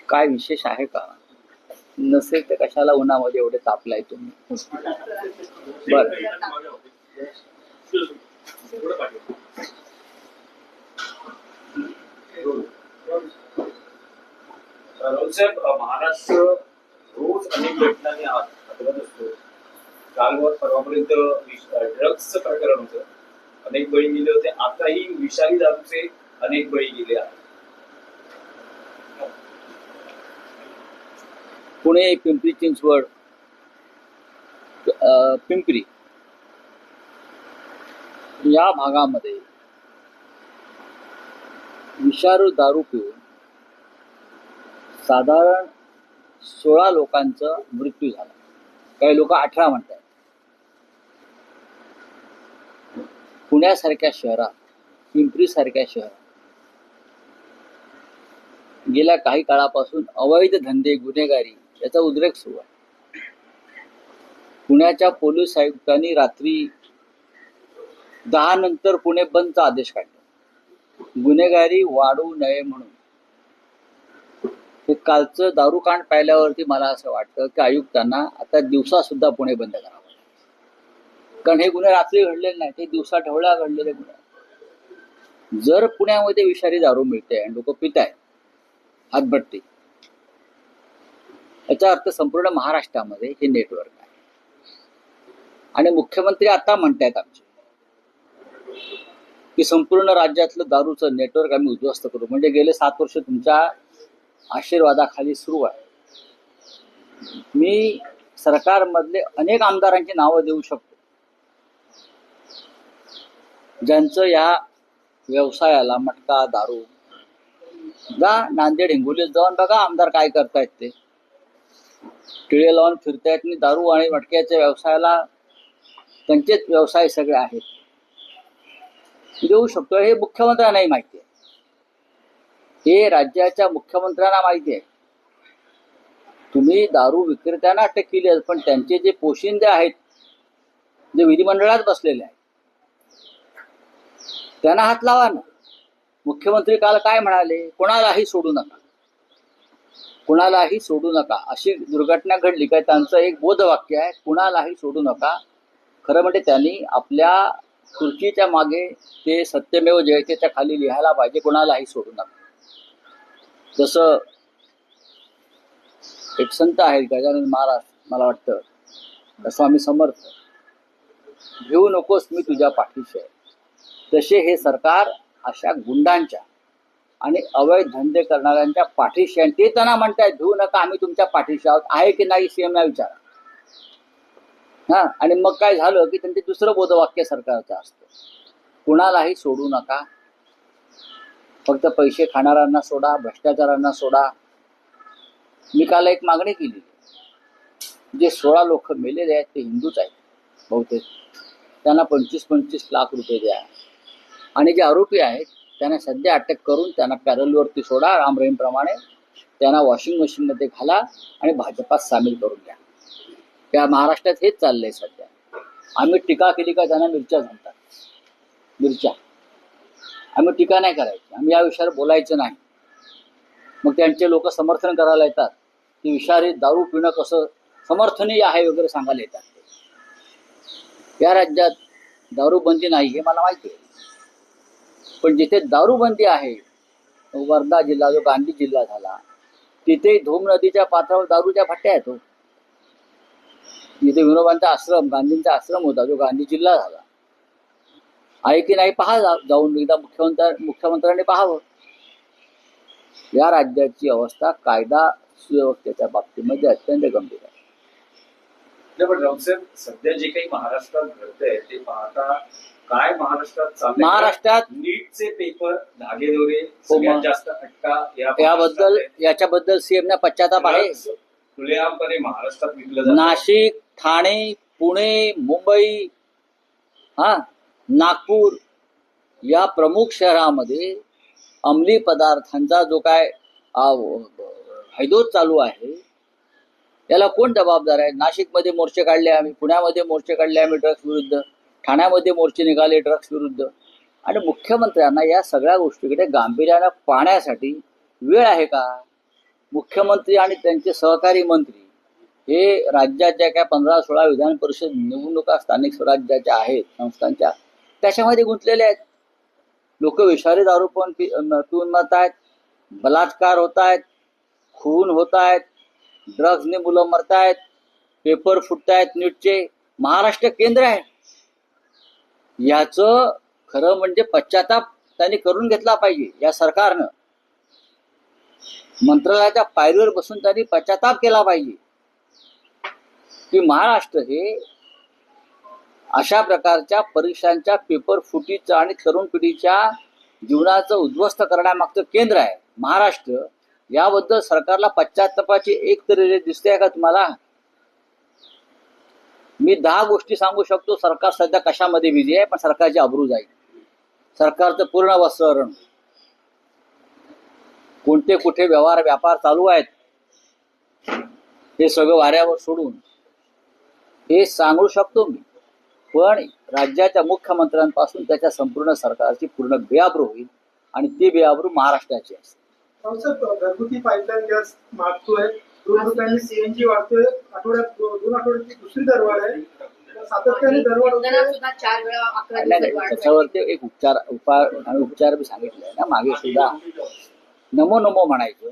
काय विशेष आहे का? नसेल तर कशाला उन्हामध्ये एवढे तापलाय तुम्ही? बर, साहेब, महाराष्ट्र रोज अनेक घटनांनी हातवत असतो. काल परवापर्यंत ड्रग्सचं प्रकरण होतं, अनेक बळी गेले होते. आताही विषारी दारूचे अनेक बळी गेले आहेत. पुणे, पिंपरी चिंचवड, पिंपरी या भागामध्ये विषारू दारू पिऊन साधारण 16 लोकांचा मृत्यू झाला. काही लोक 18 म्हणतात. पुण्यासारख्या शहरात, पिंपरी सारख्या शहरात गेल्या काही काळापासून अवैध धंदे, गुन्हेगारी याचा उद्रेक सुरू आहे. पुण्याच्या पोलीस आयुक्तांनी रात्री 10 नंतर पुणे बंदचा आदेश काढला, गुन्हेगारी वाढू नये म्हणून. हे कालचं दारूकांड पाहिल्यावरती मला असं वाटतं की आयुक्तांना आता दिवसा सुद्धा पुणे बंद करावं, कारण हे गुन्हे रात्री घडलेले नाही, ते दिवसा ढवळ्या घडलेले गुन्हे. जर पुण्यामध्ये विषारी दारू मिळते आणि लोक पित आहेत हातभट्टी, याचा अर्थ संपूर्ण महाराष्ट्रामध्ये हे नेटवर्क आहे. आणि मुख्यमंत्री आता म्हणतायत आमचे की संपूर्ण राज्यातलं दारूचं नेटवर्क आम्ही उद्ध्वस्त करू. म्हणजे गेले 7 वर्ष तुमच्या आशीर्वादाखाली सुरू आहे. मी सरकारमधले अनेक आमदारांची नावं देऊ शकतो ज्यांचं या व्यवसायाला, मटका, दारू, जा नांदेड, हिंगोलीत जाऊन बघा आमदार काय करतायत. ते टिळे लावून फिरतायत आणि दारू आणि मटक्याच्या व्यवसायाला त्यांचेच व्यवसाय सगळे आहेत. देऊ शकतो. हे मुख्यमंत्र्यांनाही माहिती आहे, हे राज्याच्या मुख्यमंत्र्यांना माहिती आहे. तुम्ही दारू विक्रेत्यांना अटक केली आहे, पण त्यांचे जे पोशिंदे आहेत, जे विधिमंडळात बसलेले आहेत, त्यांना हात लावा ना. मुख्यमंत्री काल काय म्हणाले? कोणालाही सोडू नका, कुणालाही सोडू नका. अशी दुर्घटना घडली काय, त्यांचं एक बोधवाक्य आहे, कुणालाही सोडू नका. खरं म्हणजे त्यांनी आपल्या खुर्चीच्या मागे ते सत्यमेव जयतेच्या खाली लिहायला पाहिजे, कुणालाही सोडू नका. जसं एक संत आहेत गजानन महाराज, मला वाटतं स्वामी समर्थ, घेऊ नकोस मी तुझ्या पाठीशी आहे. तसे हे सरकार अशा गुंडांच्या आणि अवैध धंदे करणाऱ्यांच्या पाठीशी आहे. ते त्यांना म्हणतायत घेऊ नका, आम्ही तुमच्या पाठीशी आहोत. आहे की नाही सीएमला विचारा. हा, आणि मग काय झालं की त्यांचे दुसरं बोधवाक्य सरकारचं असतं, कुणालाही सोडू नका, फक्त पैसे खाणाऱ्यांना सोडा, भ्रष्टाचारांना सोडा. मी काल एक मागणी केली, जे 16 लोक मेलेले आहेत ते हिंदूच आहेत बहुतेक, त्यांना 25-25 लाख रुपये द्या. आणि जे आरोपी आहेत त्यांना सध्या अटक करून त्यांना पॅरलवरती सोडा, राम रहीम प्रमाणे त्यांना वॉशिंग मशीनमध्ये घाला आणि भाजपात सामील करून घ्या. या महाराष्ट्रात हेच चाललंय सध्या. आम्ही टीका केली का त्यांना मिरच्या म्हणतात. मिरच्या, आम्ही टीका नाही करायची, आम्ही या विषयावर बोलायचं नाही. मग त्यांचे लोक समर्थन करायला येतात की विषारी दारू पिणं कसं समर्थनीय आहे वगैरे सांगायला येतात. या राज्यात दारूबंदी नाही हे मला माहिती आहे, पण जिथे दारूबंदी आहे, वर्धा जिल्हा जो गांधी जिल्हा झाला, तिथे धूम नदीच्या पात्रावर दारूच्या भट्ट्या आहेत. जिथे विनोबांचा आश्रम, गांधींचा आश्रम होता, जो गांधी जिल्हा झाला, आहे की नाही पहा जाऊन एकदा. मुख्यमंत्र्यांनी पाहावं. या राज्याची अवस्था कायदा सुव्यवस्थेच्या बाबतीमध्ये अत्यंत गंभीर आहे. सध्या जे काही महाराष्ट्रात घडतंय ते पाहता काय महाराष्ट्रात चाललंय? महाराष्ट्रात नीटचे पेपर, धागेदोरे, जास्त अटका, याच्याबद्दल सीएमना पश्चाताप आहे. खुलेआमपणे महाराष्ट्रात विकलं जातं. नाशिक, ठाणे, पुणे, मुंबई, नागपूर या प्रमुख शहरामध्ये अंमली पदार्थांचा जो काय हैदोस चालू आहे, याला कोण जबाबदार आहे? नाशिकमध्ये मोर्चे काढले आम्ही, पुण्यामध्ये मोर्चे काढले आम्ही ड्रग्स विरुद्ध, ठाण्यामध्ये मोर्चे निघाले ड्रग्स विरुद्ध. आणि मुख्यमंत्र्यांना या सगळ्या गोष्टीकडे गांभीर्यानं पाहण्यासाठी वेळ आहे का? मुख्यमंत्री आणि त्यांचे सहकारी मंत्री हे राज्याच्या काय 15-16 विधान परिषद निवडणुका स्थानिक स्वराज्याच्या आहेत संस्थांच्या, त्याच्यामध्ये गुंतलेले आहेत. लोक विषारी दारू पण पिऊन मरत आहेत, बलात्कार होत आहेत, खून होत आहेत, ड्रग्जने मुलं मरत आहेत, पेपर फुटतायत नीटचे. महाराष्ट्र केंद्र आहे. याचं खरं म्हणजे पश्चाताप त्यांनी करून घेतला पाहिजे. या सरकारनं मंत्रालयाच्या पायरीवर बसून त्यांनी पश्चाताप केला पाहिजे की महाराष्ट्र हे अशा प्रकारच्या परीक्षांच्या पेपर फुटीचं आणि तरुण पिढीच्या जीवनाचं उद्ध्वस्त करण्यामागचं केंद्र आहे महाराष्ट्र. याबद्दल सरकारला पश्चातापाची एक तरी रेष दिसते का तुम्हाला? मी 10 गोष्टी सांगू शकतो सरकार सध्या कशामध्ये बिझी आहे, पण सरकारची अब्रू जाईल. सरकारचं पूर्ण वस्त्रण, कोणते कुठे व्यापार चालू आहेत हे सगळं वाऱ्यावर सोडून हे सांगू शकतो मी. पण राज्याच्या मुख्यमंत्र्यांपासून त्याच्या संपूर्ण सरकारची पूर्ण बेआबरू होईल आणि ती बेआबरू महाराष्ट्राची असते. घरगुती पाईपलाईन गॅस मागतोय, 2 रुपयांनी सीएनजी वाढतोय, आठवड्यात 2 आठवड्याची दुसरी दरवाढ आहे, सातत्याने दरवाढ होते. त्याच्यावरती एक उपचार मी सांगितलंय ना मागे सुद्धा. नमो नमो म्हणायचं,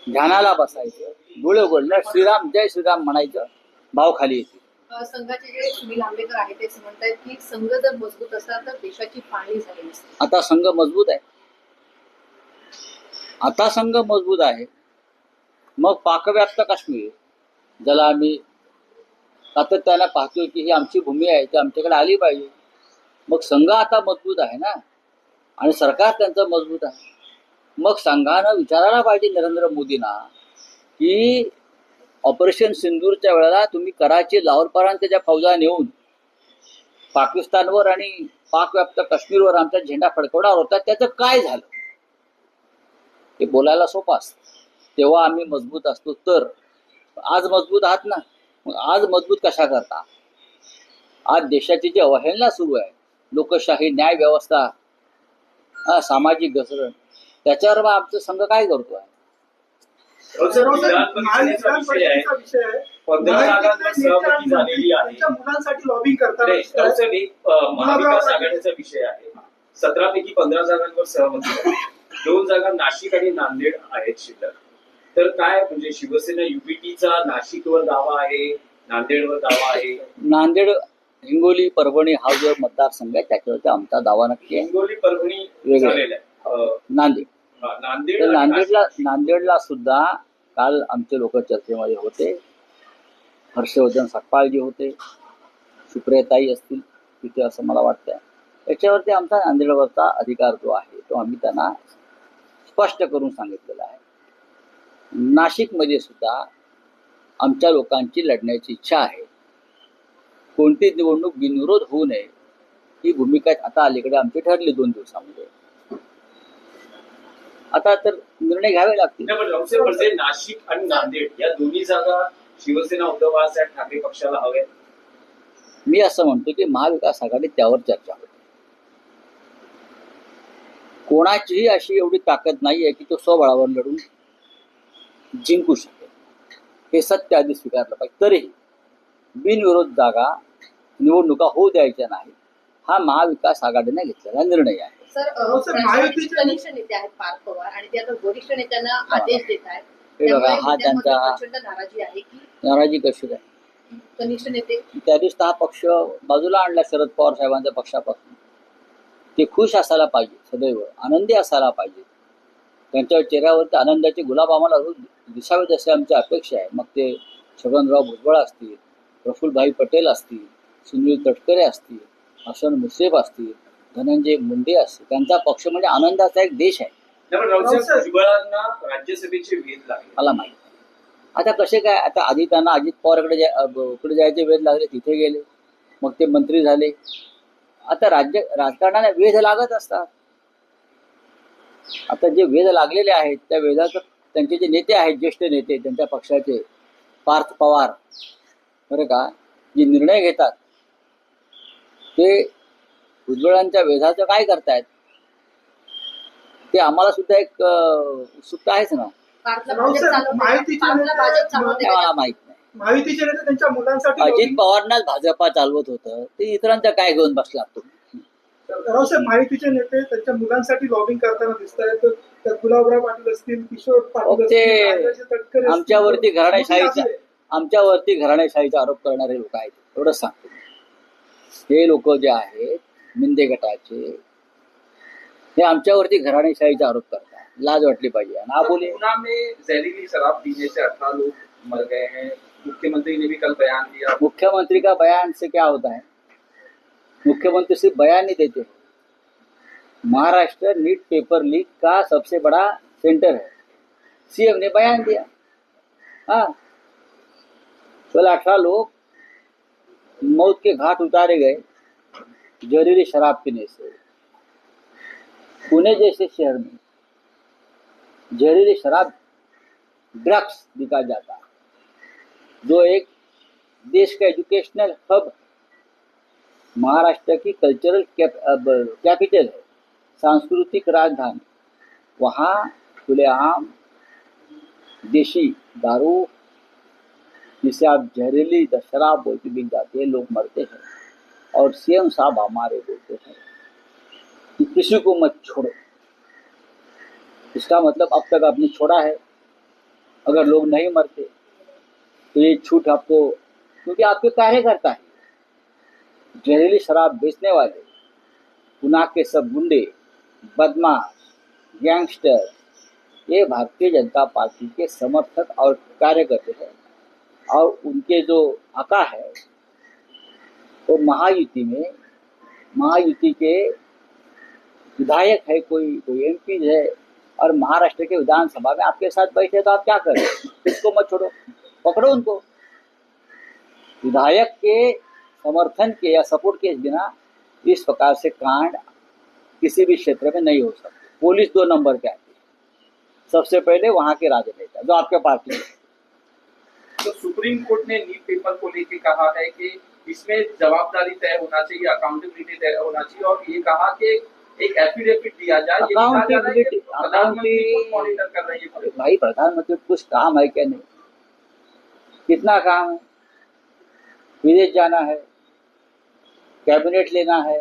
ध्यानाला बसायचं, डोळे उघडलं श्रीराम जय श्रीराम म्हणायचं, भाव खाली येते. संघाचे जे सुनील आंबेकर आहेत ते म्हणतात की संघ जर मजबूत असला तर देशाची फाळणी झाली नसते. आता संघ मजबूत आहे, आता संघ मजबूत आहे. मग पाकव्याप्त काश्मीर ज्याला आम्ही सातत्यानं पाहतोय की ही आमची भूमी आहे, ती आमच्याकडे आली पाहिजे. मग संघ आता मजबूत आहे ना, आणि सरकार त्यांचं मजबूत आहे. मग संघानं विचारायला पाहिजे नरेंद्र मोदींना की ऑपरेशन सिंदूरच्या वेळेला तुम्ही कराची लाहोरपर्यंत ज्या फौजा नेऊन पाकिस्तानवर आणि पाकव्याप्त काश्मीरवर आमचा झेंडा फडकवणार होता, त्याचं काय झालं? ते बोलायला सोपं असतं. तेव्हा आम्ही मजबूत असतो. तर आज मजबूत आहात ना, मग आज मजबूत कशा करता? आज देशाची जी अवहेलना सुरू आहे, लोकशाही, न्याय व्यवस्था, सामाजिक घसरण, त्याच्यावर मग आमचा संघ काय करतोय? मुलांसाठी लॉबिंग करतात. महाविकास आघाडीचा विषय आहे. 17 पैकी 15 जागांवर सहमती आहे. 2 जागा नाशिक आणि नांदेड आहेत शिल्लक. तर काय म्हणजे शिवसेना युपीटीचा नाशिकवर दावा आहे, नांदेडवर दावा आहे? नांदेड, हिंगोली, परभणी हा जो मतदारसंघ आहे त्याच्यावरती आमचा दावा नक्की आहे. हिंगोली परभणी झालेला आहे. नांदेडला सुद्धा काल आमचे लोक चर्चेमध्ये होते. हर्षवर्धन सकपाळजी होते, सुप्रियाताई असतील तिथे, असं मला वाटतंय. याच्यावरती आमचा नांदेडवरचा अधिकार जो आहे तो आम्ही त्यांना स्पष्ट करून सांगितलेला आहे. नाशिकमध्ये सुद्धा आमच्या लोकांची लढण्याची इच्छा आहे. कोणती निवडणूक बिनविरोध होऊ नये ही भूमिका आता अलीकडे आमची ठरली 2 दिवसामध्ये. आता तर निर्णय घ्यावे लागतील. म्हणजे नाशिक आणि नांदेड या दोन्ही जागा शिवसेना उद्धव बाळासाहेब ठाकरे पक्षाला हव्यात. मी असं म्हणतो की महाविकास आघाडीत त्यावर चर्चा होते. कोणाचीही अशी एवढी ताकद नाहीये की तो स्वबळावर लढून जिंकू शकेल. हे सत्य आधी स्वीकारलं पाहिजे. तरीही बिनविरोध जागा निवडणुका होऊ द्यायच्या नाही, हा महाविकास आघाडीने घेतलेला निर्णय आहे. कनिष्ठ नेते आहेत पार्थ पवार आणि ते आता वरिष्ठ नेत्यांना आदेश देत आहेत. हे बघा, हा त्यांचा प्रचंड नाराजी आहे की नाराजी कशी आहे? कनिष्ठ नेते त्या दिवशी हा पक्ष बाजूला आणला शरद पवार साहेबांच्या पक्षापासून. ते खुश असायला पाहिजे, सदैव आनंदी असायला पाहिजे. त्यांच्या चेहऱ्यावरती आनंदाचे गुलाब आम्हाला रोज दिसावेत अशी आमची अपेक्षा आहे. मग ते छगनराव भुजबळ असतील, प्रफुल्लभाई पटेल असतील, सुनील तटकरे असतील, हसन मुश्रीफ असतील, धनंजय मुंडे असतील, त्यांचा पक्ष म्हणजे आनंदाचा एक देश आहे. भुजबळांना राज्यसभेचे वेध लागले मला माहिती. आता कसे काय, आता आधी त्यांना अजित पवारकडे जायचे वेध लागले, तिथे गेले, मग ते मंत्री झाले. आता राजकारणाला वेध लागत असतात. आता जे वेध लागलेले आहेत त्या वेधाचं त्यांचे जे नेते आहेत, ज्येष्ठ नेते त्यांच्या पक्षाचे, पार्थ पवार, बरं का, जे निर्णय घेतात ते भुजबळांच्या वेधाचं काय करतायत ते आम्हाला सुद्धा एक उत्सुकता आहेच ना. भारतला राऊत भाजप साहेब, चालवते का? माहितीचे भारतला नेते- भाजप चालवते ते का? मला माहित नाही. महायुतीचे नेते त्यांच्या मुलांसाठी अजित lobbying- पवारनाच भाजपा चालवत होतं ते इतरांच्या काय घेऊन बसला तुम्ही. राऊत साहेब, महायुतीचे नेते त्यांच्या मुलांसाठी लॉबिंग करताना दिसत आहेत. तर गुलाबराव पाटील असतील, किशोर पाटील ते असतील, राजाचे तटकरे असतील, आमच्यावरती घराणेशाहीचा मोठी आमच्यावरती घराणेशाहीचा आरोप करणारे लोक आहेत एवढंच सांगतो. हे लोक जे आहेत मिंदे गटाचे हे आमच्यावरती घराणेशाहीचा आरोप करतात. लाज वाटली पाहिजे. ना बोले ऊना में जहरीली शराब पीने से 18 लोग मर गए हैं। मुख्यमंत्री ने भी कल बयान दिया। मुख्यमंत्री का बयान से क्या होता है? मुख्यमंत्री सिर्फ बयान नहीं देते. महाराष्ट्र नीट पेपर लीक का सबसे बड़ा सेंटर है. सीएम ने बयान दिया. हाँ, केवल 18 लोग मौत के घाट उतारे गए जहरीली शराब पीने से. पुणे जैसे शहर में जहरीली शराब ड्रग्स बिका जाता है, जो एक देश का एजुकेशनल हब, महाराष्ट्र की कल्चरल कैपिटल है, सांस्कृतिक राजधानी. वहाँ खुलेआम देशी दारू जिसे आप जहरीली शराब बोलते बिक जाती है, लोग मरते हैं. और सीएम साहब हमारे बोलते हैं कि किसी को मत छोड़ो. इसका मतलब अब तक आपने छोड़ा है. अगर लोग नहीं मरते तो ये छूट आपको, क्योंकि आपके कार्यकर्ता है जहरीली शराब बेचने वाले, गुनाह के सब गुंडे, बदमाश, गैंगस्टर, ये भारतीय जनता पार्टी के समर्थक और कार्यकर्ता हैं. और उनके जो आका है वो महायुति में, महायुति के विधायक है, कोई एमपी है, और महाराष्ट्र के विधानसभा में आपके साथ बैठे तो आप क्या करें? इसको मत छोड़ो, पकड़ो उनको. विधायक के समर्थन के या सपोर्ट के बिना इस प्रकार से कांड किसी भी क्षेत्र में नहीं हो सकते. पुलिस 2 नंबर पे आती है. सबसे पहले वहां के राजनेता जो आपके पार्टी में. तो सुप्रीम कोर्ट ने नीट पेपर को लेकर कहा है कि इसमें जवाबदारी तय होना चाहिए, अकाउंटेबिलिटी तय होना चाहिए, और ये कहा कि एक एफिडेविट दिया जाए. ये कहा जा रहा है कि प्रधानमंत्री को मॉनिटर कर रही है. भाई प्रधानमंत्री को कुछ काम है क्या? नहीं. कितना काम है? विदेश जाना है, कैबिनेट लेना है,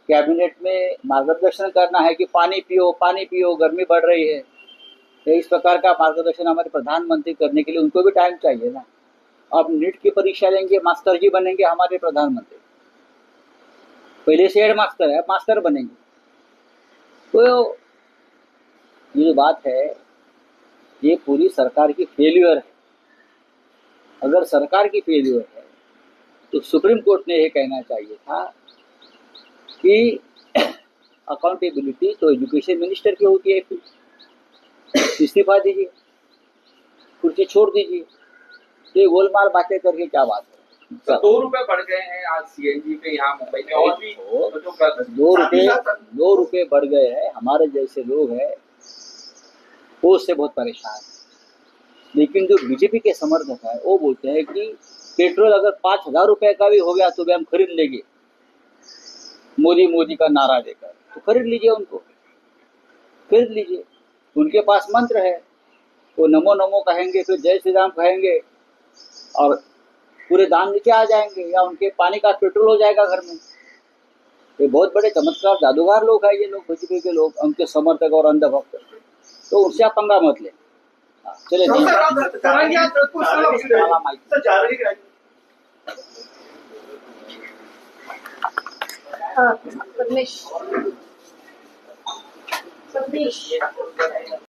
कैबिनेट में मार्गदर्शन करना है कि पानी पियो, गर्मी बढ़ रही है. तो इस प्रकार का मार्गदर्शन हमारे प्रधानमंत्री करने के लिए उनको भी टाइम चाहिए ना. अब नीट की परीक्षा लेंगे, मास्टर जी बनेंगे हमारे प्रधानमंत्री. पहले से हेड मास्टर है, मास्टर बनेंगे. तो ये जो बात है ये पूरी सरकार की फेल्यूर है. अगर सरकार की फेल्यूर है तो सुप्रीम कोर्ट ने ये कहना चाहिए था कि अकाउंटेबिलिटी तो एजुकेशन मिनिस्टर की होती है. इस्तीफा दीजिए, कुर्सी छोड़ दीजिए. तो ये गोलमाल बातें करके क्या बात है? तो 2 रुपए बढ़ गए हैं आज सीएनजी पे यहाँ मुंबई में, और भी तो जो 2 रुपए बढ़ गए हैं. हमारे जैसे लोग हैं वो उससे बहुत परेशान है. लेकिन जो बीजेपी के समर्थक है वो बोलते हैं कि पेट्रोल अगर 5,000 रुपए का भी हो गया तो भी हम खरीद लेंगे, मोदी का नारा देकर. तो खरीद लीजिए, उनको खरीद लीजिए. उनके पास मंत्र है, वो नमो नमो कहेंगे, फिर जय श्री राम कहेंगे और पूरे दाम नीचे आ जाएंगे, या उनके पानी का पेट्रोल हो जाएगा घर में. ये बहुत बड़े चमत्कार जादूगर लोग हैं ये लोग, बीजेपी के लोग, उनके समर्थक और अंधभक्त. तो उससे आप पंगा मत लें. चले राऊत साहेब, जरांगे आज प्रश्नाला उत्तर मला आहे. माहिती. तर जागतिक राजनीती- परमेश